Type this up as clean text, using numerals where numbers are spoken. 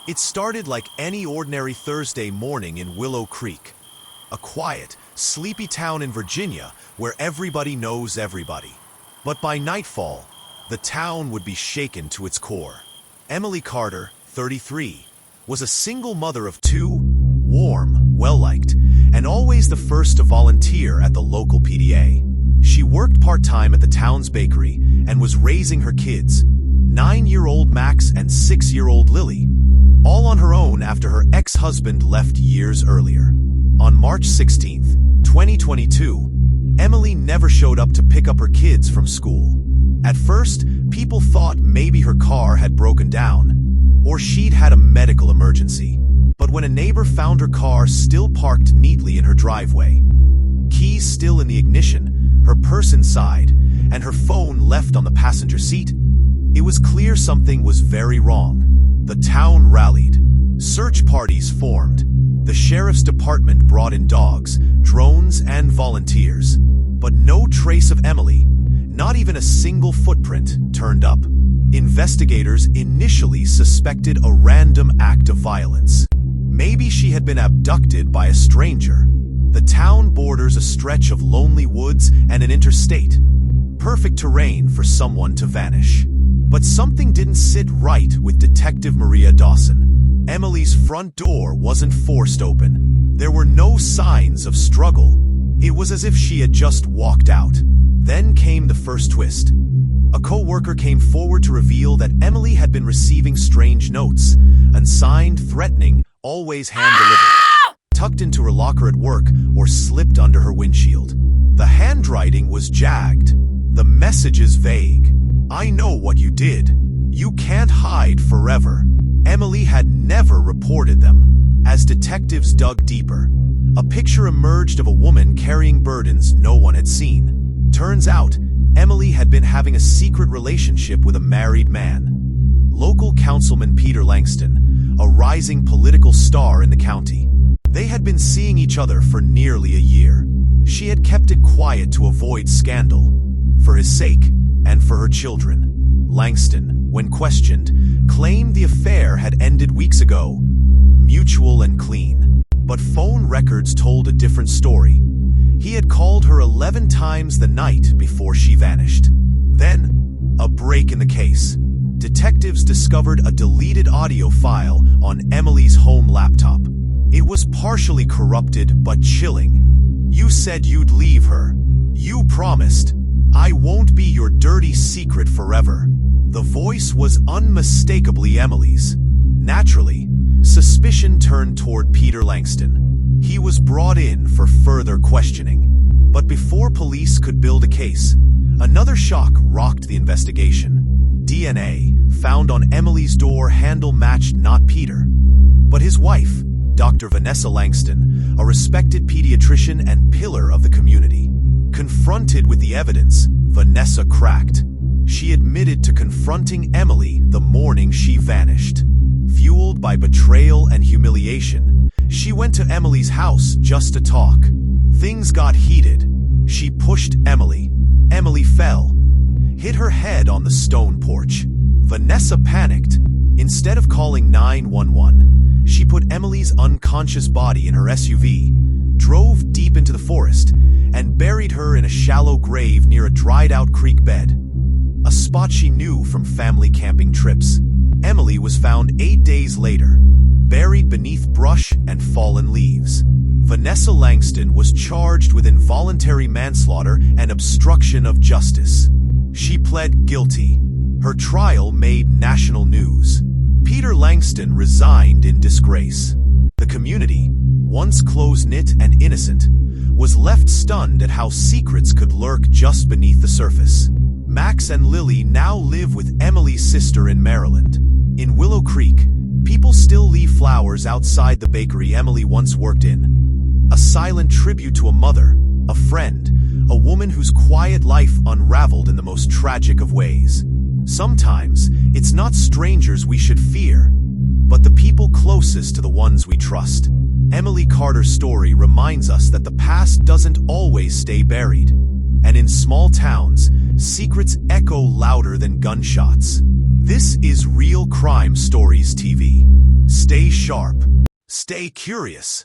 It started like any ordinary Thursday morning in Willow Creek, a quiet, sleepy town in Virginia where everybody knows everybody. But by nightfall, the town would be shaken to its core. Emily Carter, 33, was a single mother of two, warm, well-liked, and always the first to volunteer at the local PTA. She worked part-time at the town's bakery and was raising her kids, 9-year-old Max and 6-year-old Lily, all on her own after her ex-husband left years earlier. On March 16, 2022, Emily never showed up to pick up her kids from school. At first, people thought maybe her car had broken down, or she'd had a medical emergency. But when a neighbor found her car still parked neatly in her driveway, keys still in the ignition, her purse inside, and her phone left on the passenger seat, it was clear something was very wrong. The town rallied. Search parties formed. The sheriff's department brought in dogs, drones, and volunteers. But no trace of Emily, not even a single footprint, turned up. Investigators initially suspected a random act of violence. Maybe she had been abducted by a stranger. The town borders a stretch of lonely woods and an interstate. Perfect terrain for someone to vanish. But something didn't sit right with Detective Maria Dawson. Emily's front door wasn't forced open. There were no signs of struggle. It was as if she had just walked out. Then came the first twist. A co-worker came forward to reveal that Emily had been receiving strange notes, unsigned, threatening, always hand-delivered, tucked into her locker at work or slipped under her windshield. The handwriting was jagged, the messages vague. I know what you did. You can't hide forever. Emily had never reported them. As detectives dug deeper, a picture emerged of a woman carrying burdens no one had seen. Turns out, Emily had been having a secret relationship with a married man. Local councilman Peter Langston, a rising political star in the county. They had been seeing each other for nearly a year. She had kept it quiet to avoid scandal, for his sake and for her children. Langston, when questioned, claimed the affair had ended weeks ago, mutual and clean. But phone records told a different story. He had called her 11 times the night before she vanished. Then, a break in the case. Detectives discovered a deleted audio file on Emily's home laptop. It was partially corrupted but chilling. You said you'd leave her. You promised. I won't be your dirty secret forever. The voice was unmistakably Emily's. Naturally, suspicion turned toward Peter Langston. He was brought in for further questioning. But before police could build a case, another shock rocked the investigation. DNA found on Emily's door handle matched not Peter, but his wife, Dr. Vanessa Langston, a respected pediatrician and pillar of the community. Confronted with the evidence, Vanessa cracked. She admitted to confronting Emily the morning she vanished. Fueled by betrayal and humiliation, she went to Emily's house just to talk. Things got heated. She pushed Emily. Emily fell, hit her head on the stone porch. Vanessa panicked. Instead of calling 911, she put Emily's unconscious body in her SUV, drove deep into the forest, and buried her in a shallow grave near a dried-out creek bed, a spot she knew from family camping trips. Emily was found 8 days later, buried beneath brush and fallen leaves. Vanessa Langston was charged with involuntary manslaughter and obstruction of justice. She pled guilty. Her trial made national news. Peter Langston resigned in disgrace. The community, once close-knit and innocent, was left stunned at how secrets could lurk just beneath the surface. Max and Lily now live with Emily's sister in Maryland. In Willow Creek, people still leave flowers outside the bakery Emily once worked in. A silent tribute to a mother, a friend, a woman whose quiet life unraveled in the most tragic of ways. Sometimes, it's not strangers we should fear, but the people closest to the ones we trust. Emily Carter's story reminds us that the past doesn't always stay buried. And in small towns, secrets echo louder than gunshots. This is Real Crime Stories TV. Stay sharp, stay curious,